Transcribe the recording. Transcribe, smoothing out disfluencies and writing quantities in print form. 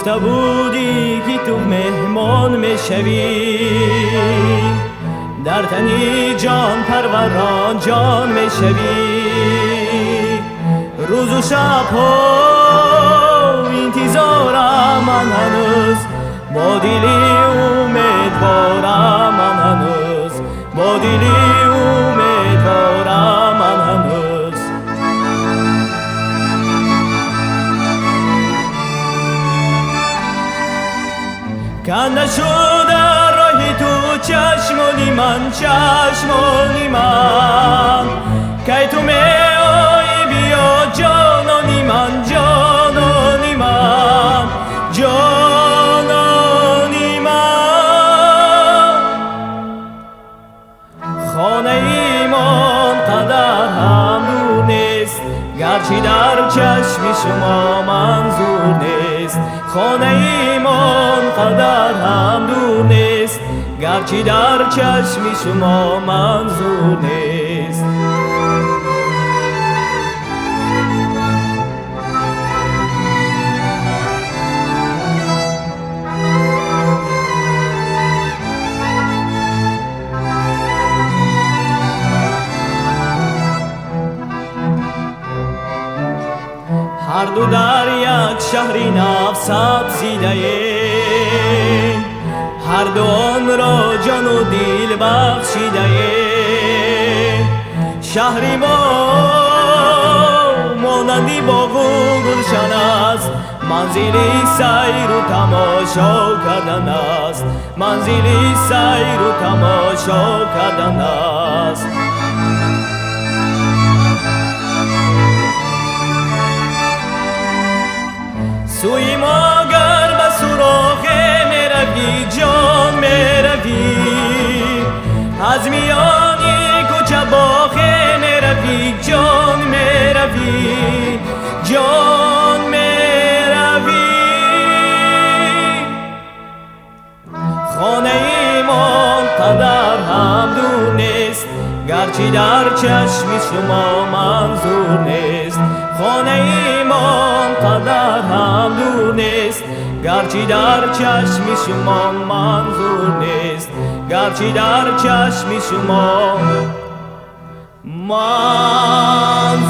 گفته بودی که تو مهمان میشوی، در تنی جان پروران جان میشوی. روز و شب ها انتظارم من هنوز، با دلی امیدوارم من هنوز، با دلی امیدوارم من هنوز. کنده شده راهی تو چشمانی من، چشمانی من، که تو میایی بیا جانانی من، جانانی من، جانانی من. خانه ایمان قدر هم دور نیست، گرچه در چشم شما منظور نیست. خانه ایمان قدر هم دور نیست، گرچه در چشم شما منظور نیست. هر دو در یک شهری نفست زیده ایم، هر دو آن را جان و دل بخشیده ایم. شهری ما مانندی باغ و گلشن است، منزلی سیر و تماشا کردن است، منزلی سیر و تماشا کردن است. سوی ما گر به سراغ میروی جان میروی، از میانی کوچه باغ میروی جان میروی، جان میروی. خانه ایمان قدر هم دور نیست، گرچه در چشم شما منظور نیست. خانه ایمان قدر هم دور نیست، گرچه در چشم شما منظور نیست، گرچه در چشم شما منظور